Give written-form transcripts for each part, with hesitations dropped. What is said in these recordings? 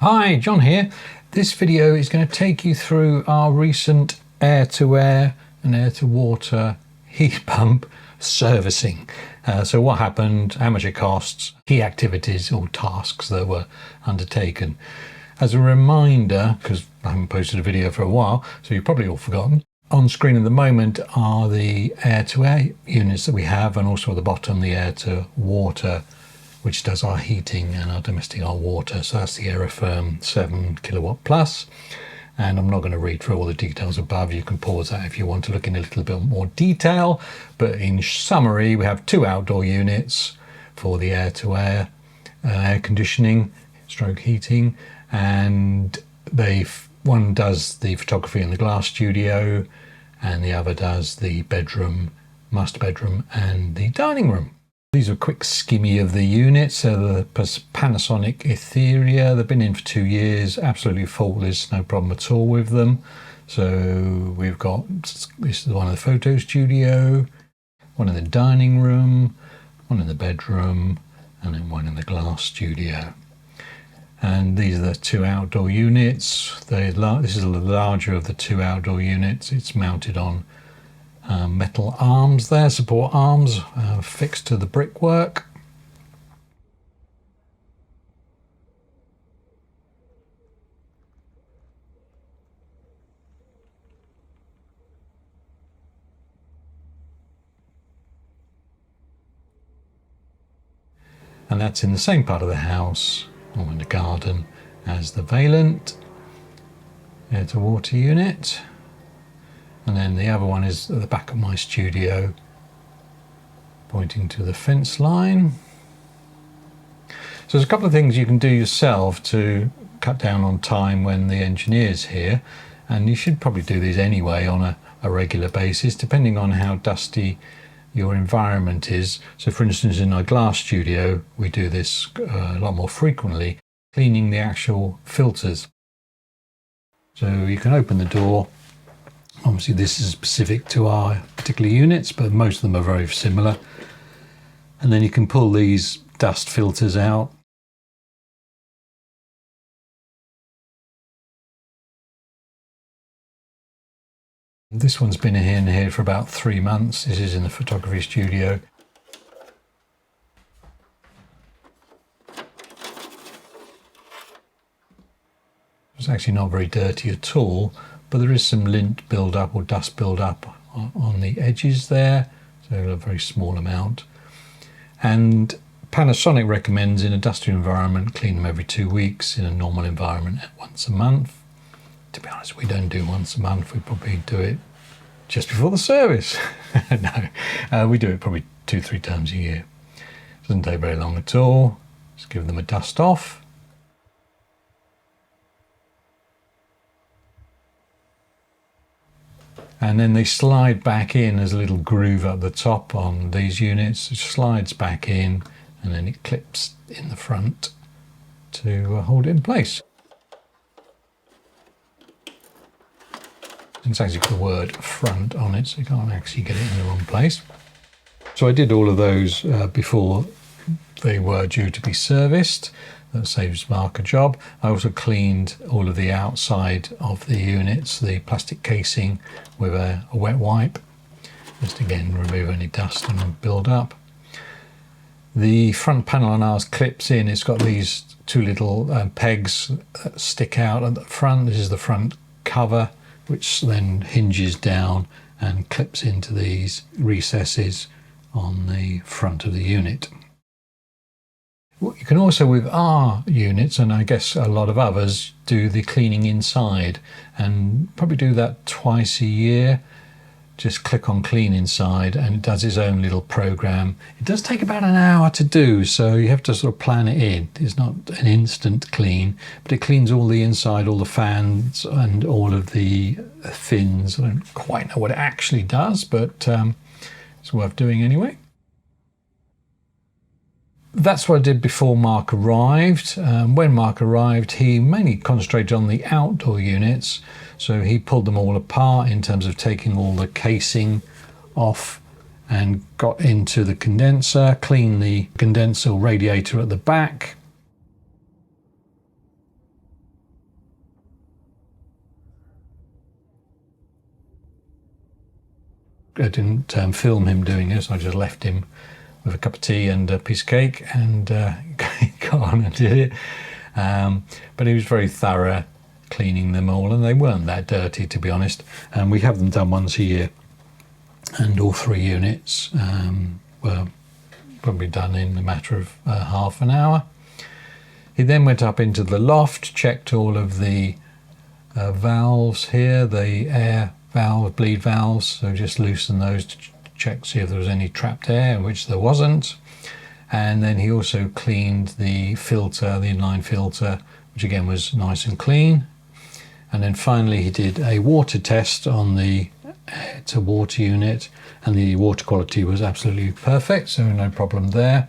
Hi, John here. This video is going to take you through our recent air-to-air and air-to-water heat pump servicing. So what happened, how much it costs, key activities or tasks that were undertaken. As a reminder, because I haven't posted a video for a while, so you've probably all forgotten, on screen at the moment are the air-to-air units that we have, and also at the bottom the air-to-water, which does our heating and our domestic hot water. So that's the aroTHERM 7 kilowatt plus. And I'm not going to read through all the details above. You can pause that if you want to look in a little bit more detail. But in summary, we have two outdoor units for the air-to-air air conditioning, stroke heating, and one does the photography in the glass studio, and the other does the bedroom, master bedroom, and the dining room. These are a quick skimmy of the units. So the Panasonic A2A, they've been in for 2 years, absolutely faultless, no problem at all with them. So we've got, this is one in the photo studio, one in the dining room, one in the bedroom, and then one in the glass studio. And these are the two outdoor units. This is the larger of the two outdoor units. It's mounted on metal arms there, support arms fixed to the brickwork. And that's in the same part of the house, or in the garden, as the Vaillant air-to-water unit. And then the other one is at the back of my studio, pointing to the fence line. So there's a couple of things you can do yourself to cut down on time when the engineer's here. And you should probably do these anyway on a regular basis, depending on how dusty your environment is. So for instance, in our glass studio, we do this a lot more frequently, cleaning the actual filters. So you can open the door. Obviously this is specific to our particular units, but most of them are very similar. And then you can pull these dust filters out. This one's been in here for about 3 months. This is in the photography studio. It's actually not very dirty at all, but there is some lint build-up or dust build-up on the edges there, so a very small amount. And Panasonic recommends in a dusty environment, clean them every 2 weeks, in a normal environment once a month. To be honest, we don't do once a month, we probably do it just before the service. No, we do it probably 2-3 times a year. Doesn't take very long at all. Just give them a dust off. And then they slide back in. There's a little groove at the top on these units. It slides back in and then it clips in the front to hold it in place. It's actually got the word front on it, so you can't actually get it in the wrong place. So I did all of those before they were due to be serviced. That saves Mark a job. I also cleaned all of the outside of the units, the plastic casing, with a wet wipe, just again remove any dust and build up. The front panel on ours clips in. It's got these two little pegs that stick out at the front. This is the front cover, which then hinges down and clips into these recesses on the front of the unit. You can also, with our units, and I guess a lot of others, do the cleaning inside, and probably do that twice a year. Just click on clean inside and it does its own little program. It does take about an hour to do, so you have to sort of plan it in. It's not an instant clean, but it cleans all the inside, all the fans and all of the fins. I don't quite know what it actually does, but it's worth doing anyway. That's what I did before Mark arrived. When Mark arrived, he mainly concentrated on the outdoor units. So he pulled them all apart in terms of taking all the casing off and got into the condenser, cleaned the condenser radiator at the back. didn't film him doing this. I just left him with a cup of tea and a piece of cake, and got on and did it. But he was very thorough cleaning them all, and they weren't that dirty, to be honest. And we have them done once a year, and all 3 units were probably done in a matter of half an hour. He then went up into the loft, checked all of the valves here, the air valve, bleed valves, so just loosen those to check, see if there was any trapped air, which there wasn't. And then he also cleaned the filter, the inline filter, which again was nice and clean. And then finally he did a water test on the air-to-water unit, and the water quality was absolutely perfect, so no problem there.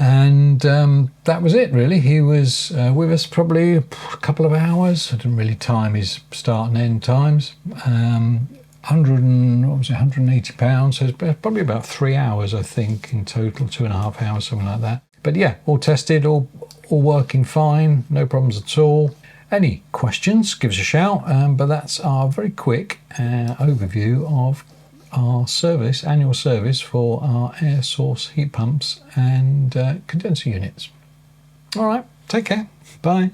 And that was it, really. He was with us probably a couple of hours. I didn't really time his start and end times. 180 pounds, so it's probably about 3 hours, I think, in total, 2.5 hours, something like that. But yeah, all tested, all working fine, no problems at all. Any questions, give us a shout. But that's our very quick overview of our service, annual service for our air source heat pumps and condenser units. All right, take care. Bye.